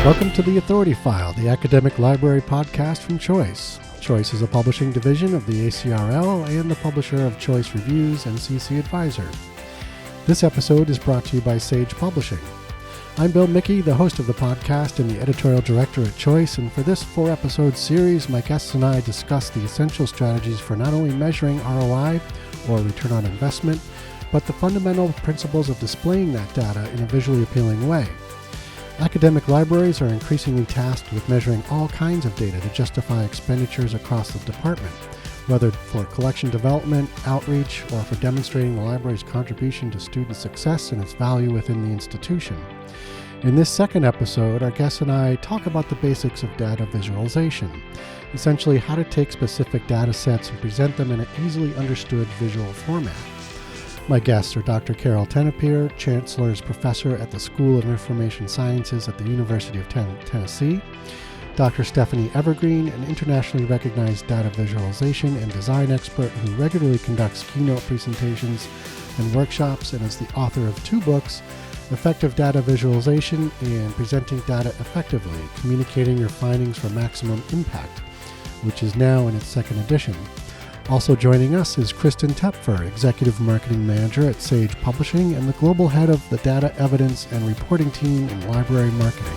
Welcome to The Authority File, the academic library podcast from Choice. Choice is a publishing division of the ACRL and the publisher of Choice Reviews and CC Advisor. This episode is brought to you by Sage Publishing. I'm Bill Mickey, the host of the podcast and the editorial director at Choice, and for this 4-episode series, my guests and I discuss the essential strategies for not only measuring ROI, or return on investment, but the fundamental principles of displaying that data in a visually appealing way. Academic libraries are increasingly tasked with measuring all kinds of data to justify expenditures across the department, whether for collection development, outreach, or for demonstrating the library's contribution to student success and its value within the institution. In this second episode, our guests and I talk about the basics of data visualization, essentially how to take specific data sets and present them in an easily understood visual format. My guests are Dr. Carol Tepfer, Chancellor's Professor at the School of Information Sciences at the University of Tennessee, Dr. Stephanie Evergreen, an internationally recognized data visualization and design expert who regularly conducts keynote presentations and workshops and is the author of 2 books, Effective Data Visualization and Presenting Data Effectively, Communicating Your Findings for Maximum Impact, which is now in its 2nd edition. Also joining us is Kristen Tepfer, Executive Marketing Manager at Sage Publishing and the Global Head of the Data Evidence and Reporting Team in Library Marketing.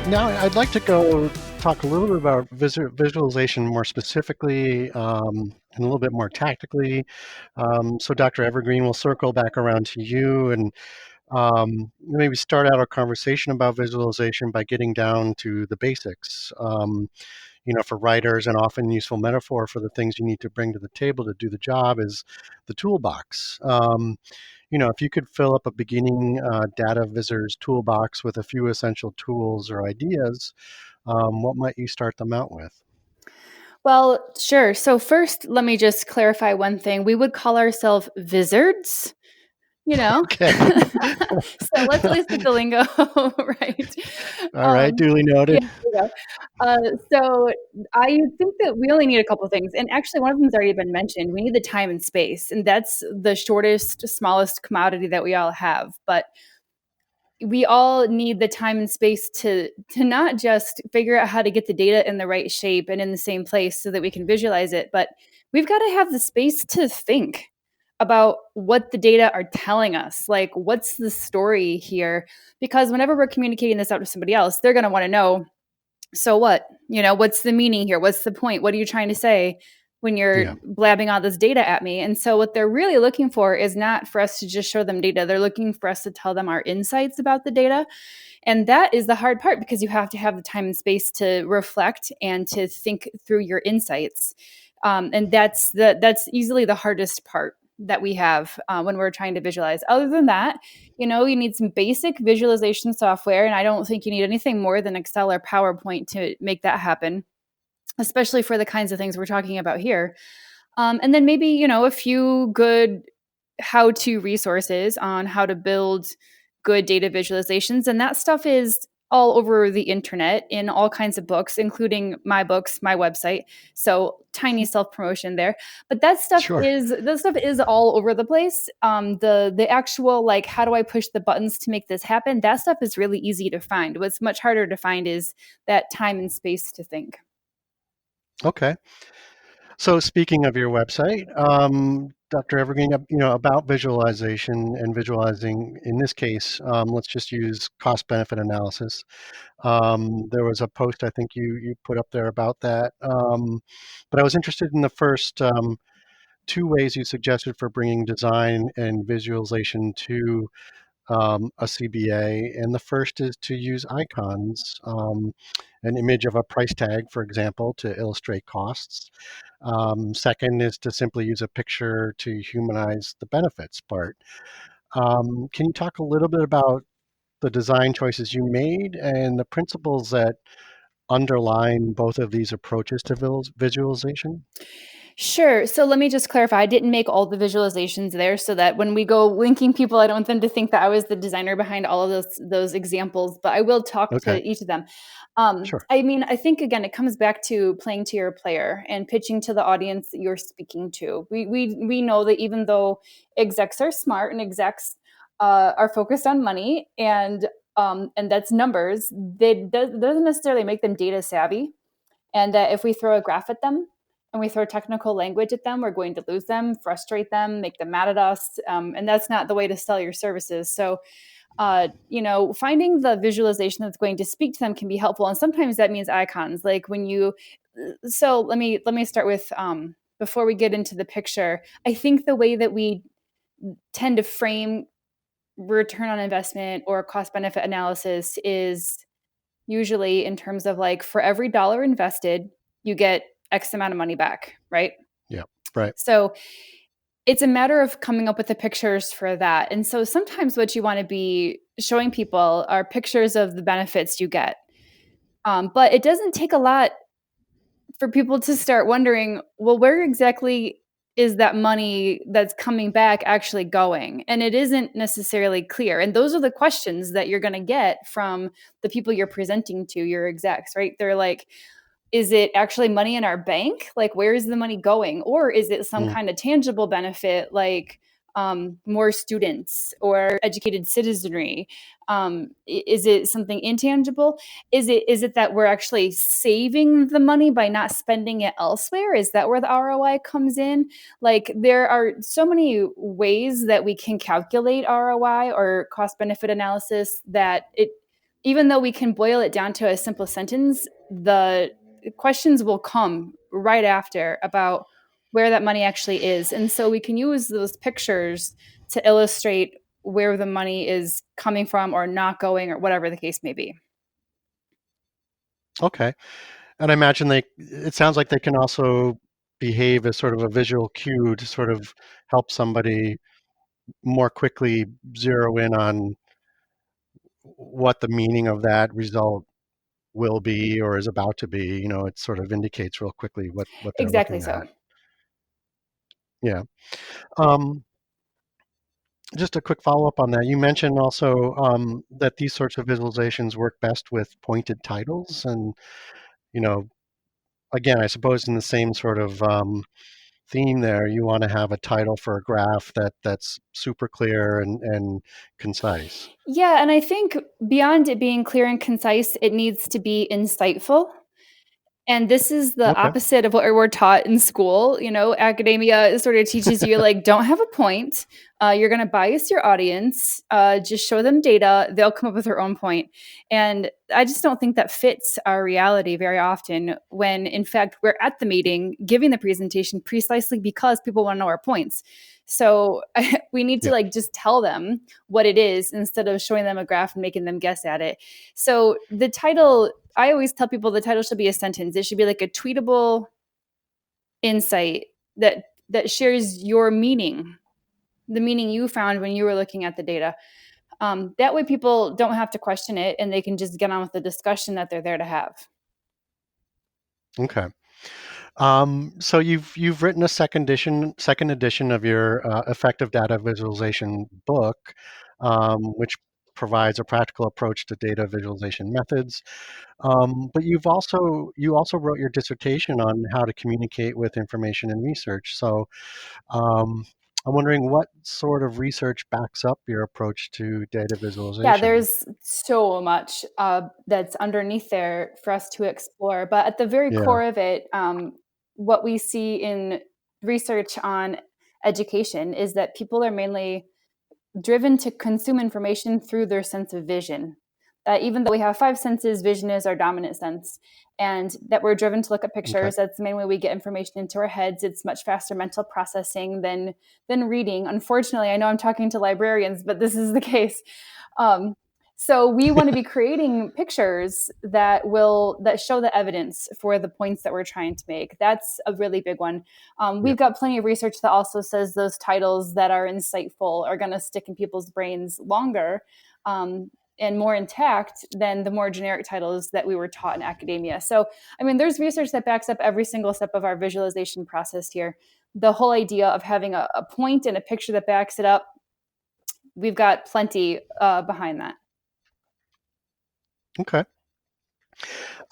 Now I'd like to go talk a little bit about visualization more specifically and a little bit more tactically. So Dr. Evergreen, we'll circle back around to you and maybe start out our conversation about visualization by getting down to the basics. For writers, an often useful metaphor for the things you need to bring to the table to do the job is the toolbox. If you could fill up a beginning data vizzard's toolbox with a few essential tools or ideas, what might you start them out with? Well, sure. So first, let me just clarify one thing. We would call ourselves vizzards. Okay. So let's at least get the lingo right. All right, duly noted. Yeah, so I think that we only need a couple of things. And actually, one of them has already been mentioned. We need the time and space. And that's the shortest, smallest commodity that we all have. But we all need the time and space to not just figure out how to get the data in the right shape and in the same place so that we can visualize it, but we've got to have the space to think about what the data are telling us. Like, what's the story here? Because whenever we're communicating this out to somebody else, they're going to want to know, so what? What's the meaning here? What's the point? What are you trying to say when you're blabbing all this data at me? And so what they're really looking for is not for us to just show them data. They're looking for us to tell them our insights about the data. And that is the hard part because you have to have the time and space to reflect and to think through your insights. And that's easily the hardest part that we have when we're trying to visualize. Other than that, you need some basic visualization software, and I don't think you need anything more than Excel or PowerPoint to make that happen, especially for the kinds of things we're talking about here. And then maybe, a few good how-to resources on how to build good data visualizations. And that stuff is all over the internet in all kinds of books, including my books, my website. So tiny self-promotion there. But that stuff is all over the place. The actual, like, how do I push the buttons to make this happen? That stuff is really easy to find. What's much harder to find is that time and space to think. Okay. So speaking of your website, Dr. Evergreen, about visualization and visualizing, in this case, let's just use cost-benefit analysis. There was a post I think you put up there about that. But I was interested in the first 2 ways you suggested for bringing design and visualization to a CBA, and the first is to use icons, an image of a price tag, for example, to illustrate costs. Second is to simply use a picture to humanize the benefits part. Can you talk a little bit about the design choices you made and the principles that underline both of these approaches to visualization? Sure. So let me just clarify. I didn't make all the visualizations there so that when we go linking people, I don't want them to think that I was the designer behind all of those examples, but I will talk to Okay, each of them. sure. I mean, I think again, it comes back to playing to your player and pitching to the audience that you're speaking to. We know that even though execs are smart and execs are focused on money and that's numbers, doesn't necessarily make them data savvy. And if we throw a graph at them and we throw technical language at them, we're going to lose them, frustrate them, make them mad at us. And that's not the way to sell your services. So, finding the visualization that's going to speak to them can be helpful. And sometimes that means icons. Like when you, so let me start with, before we get into the picture, I think the way that we tend to frame return on investment or cost benefit analysis is usually in terms of like for every dollar invested, you get X amount of money back, right? Yeah, right. So it's a matter of coming up with the pictures for that. And so sometimes what you want to be showing people are pictures of the benefits you get. But it doesn't take a lot for people to start wondering, well, where exactly is that money that's coming back actually going? And it isn't necessarily clear. And those are the questions that you're going to get from the people you're presenting to, your execs, right? They're like, is it actually money in our bank? Like, where is the money going? Or is it some Mm, kind of tangible benefit like more students or educated citizenry? Is it something intangible? Is it that we're actually saving the money by not spending it elsewhere? Is that where the ROI comes in? Like, there are so many ways that we can calculate ROI or cost benefit analysis that it, even though we can boil it down to a simple sentence, the questions will come right after about where that money actually is. And so we can use those pictures to illustrate where the money is coming from or not going or whatever the case may be. okay. And I imagine it sounds like they can also behave as sort of a visual cue to sort of help somebody more quickly zero in on what the meaning of that result will be or is about to be. It sort of indicates real quickly what they're Exactly looking so. at. Yeah. Um, just a quick follow up on that. You mentioned also that these sorts of visualizations work best with pointed titles, and you know, again, I suppose in the same sort of theme there, you want to have a title for a graph that's super clear and concise. Yeah, and I think beyond it being clear and concise, it needs to be insightful. And this is the Okay. opposite of what we're taught in school. Academia sort of teaches you like, don't have a point. You're going to bias your audience. Just show them data. They'll come up with their own point. And I just don't think that fits our reality very often when, in fact, we're at the meeting giving the presentation precisely because people want to know our points. So we need to Yeah. like just tell them what it is instead of showing them a graph and making them guess at it. So the title, I always tell people the title should be a sentence. It should be like a tweetable insight that shares your meaning, the meaning you found when you were looking at the data. That way, people don't have to question it, and they can just get on with the discussion that they're there to have. Okay. So you've written a second edition of your effective data visualization book, which provides a practical approach to data visualization methods. But you also wrote your dissertation on how to communicate with information and research. So I'm wondering what sort of research backs up your approach to data Yeah, visualization. there's so much that's underneath there for us to explore. But at the very Yeah. core of it, what we see in research on education is that people are mainly driven to consume information through their sense of vision. Even though we have five senses, vision is our dominant sense, and that we're driven to look at Okay. pictures. That's the main way we get information into our heads. It's much faster mental processing than reading. Unfortunately, I know I'm talking to librarians, but this is the case. Um, so we want to be creating pictures that show the evidence for the points that we're trying to make. That's a really big one. Yeah. We've got plenty of research that also says those titles that are insightful are going to stick in people's brains longer. and more intact than the more generic titles that we were taught in academia. So, I mean, there's research that backs up every single step of our visualization process here. The whole idea of having a point and a picture that backs it up, we've got plenty behind that. Okay.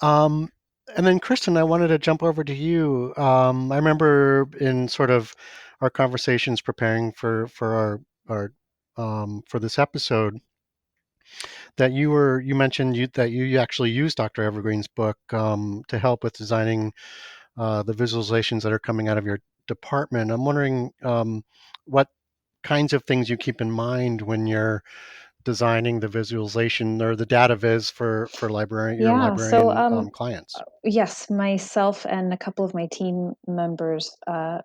And then Kristen, I wanted to jump over to you. I remember in sort of our conversations preparing for our for this episode that you mentioned that you actually used Dr. Evergreen's book to help with designing the visualizations that are coming out of your department. I'm wondering what kinds of things you keep in mind when you're designing the visualization or the data viz for your librarian clients. Yes, myself and a couple of my team members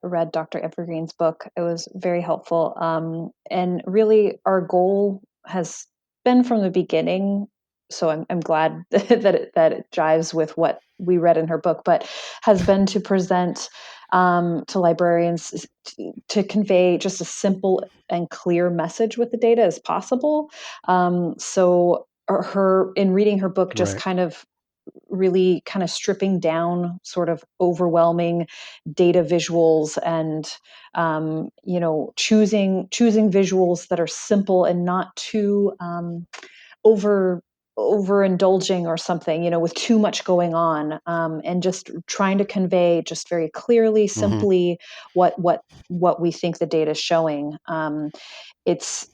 read Dr. Evergreen's book. It was very helpful. And really, our goal has been from the beginning. So I'm glad that it jives with what we read in her book, but has been to present to librarians to convey just a simple and clear message with the data as possible. So in reading her book, just Right. really kind of stripping down sort of overwhelming data visuals and choosing visuals that are simple and not too overindulging or something, with too much going on, and just trying to convey just very clearly, Mm-hmm. simply what we think the data is showing. It's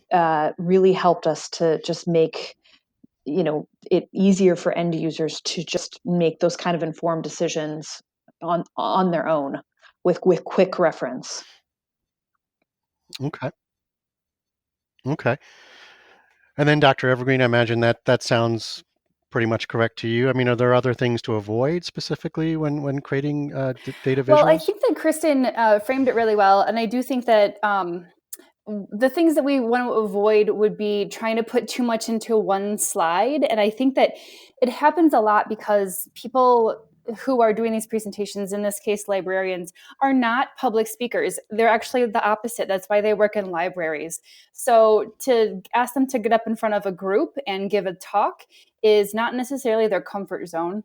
really helped us to just make it easier for end users to just make those kind of informed decisions on their own with quick reference. Okay. Okay. And then Dr. Evergreen, I imagine that sounds pretty much correct to you. I mean, are there other things to avoid specifically when creating data Well, I visuals? think that Kristen framed it really well. And I do think that the things that we want to avoid would be trying to put too much into one slide. And I think that it happens a lot because people who are doing these presentations, in this case, librarians, are not public speakers. They're actually the opposite. That's why they work in libraries. So to ask them to get up in front of a group and give a talk is not necessarily their comfort zone.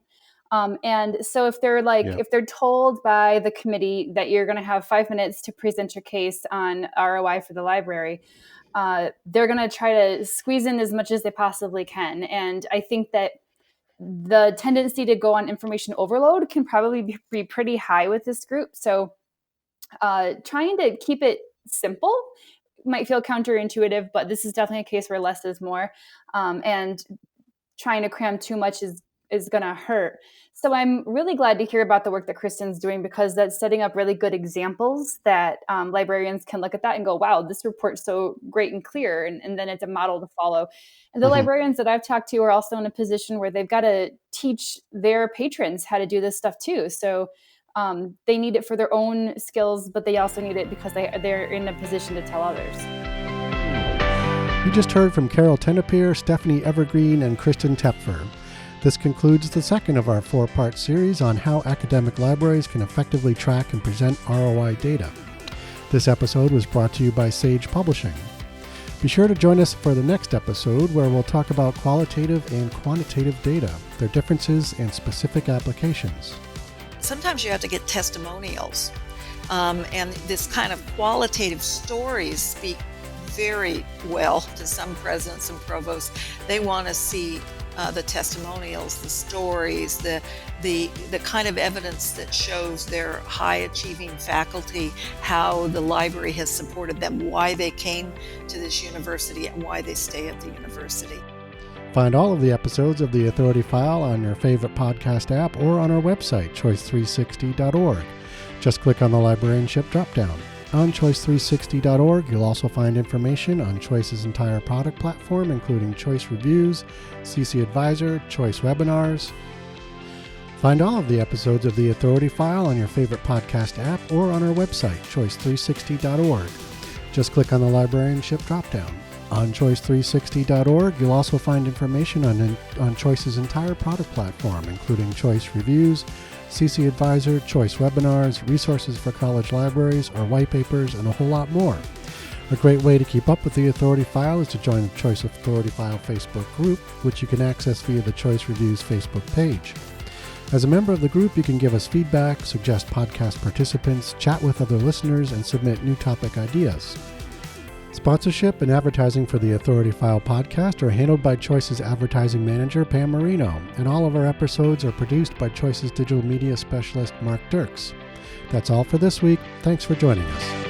And so if they're if they're told by the committee that you're going to have 5 minutes to present your case on ROI for the library, they're going to try to squeeze in as much as they possibly can. And I think that the tendency to go on information overload can probably be pretty high with this group. So trying to keep it simple might feel counterintuitive, but this is definitely a case where less is more. And trying to cram too much is going to hurt. So I'm really glad to hear about the work that Kristen's doing, because that's setting up really good examples that librarians can look at that and go, wow, this report's so great and clear. And then it's a model to follow. And the librarians that I've talked to are also in a position where they've got to teach their patrons how to do this stuff too. So they need it for their own skills, but they also need it because they're in a position to tell others. You just heard from Carol Tenepfer, Stephanie Evergreen, and Kristen Tepfer. This concludes the second of our 4-part series on how academic libraries can effectively track and present ROI data. This episode was brought to you by Sage Publishing. Be sure to join us for the next episode, where we'll talk about qualitative and quantitative data, their differences and specific applications. Sometimes you have to get testimonials, and this kind of qualitative stories speak very well to some presidents and provosts. They want to see the testimonials, the stories, the kind of evidence that shows their high-achieving faculty, how the library has supported them, why they came to this university, and why they stay at the university. Find all of the episodes of The Authority File on your favorite podcast app or on our website, choice360.org. Just click on the librarianship dropdown. On choice360.org, you'll also find information on Choice's entire product platform, including Choice Reviews, CC Advisor, Choice Webinars. Find all of the episodes of The Authority File on your favorite podcast app or on our website, choice360.org. Just click on the librarianship dropdown. On choice360.org, you'll also find information on Choice's entire product platform, including Choice Reviews, CC Advisor, Choice Webinars, resources for college libraries, our white papers, and a whole lot more. A great way to keep up with the Authority File is to join the Choice Authority File Facebook group, which you can access via the Choice Reviews Facebook page. As a member of the group, you can give us feedback, suggest podcast participants, chat with other listeners, and submit new topic ideas. Sponsorship and advertising for the Authority File podcast are handled by Choice's advertising manager, Pam Marino, and all of our episodes are produced by Choice's digital media specialist, Mark Dirks. That's all for this week. Thanks for joining us.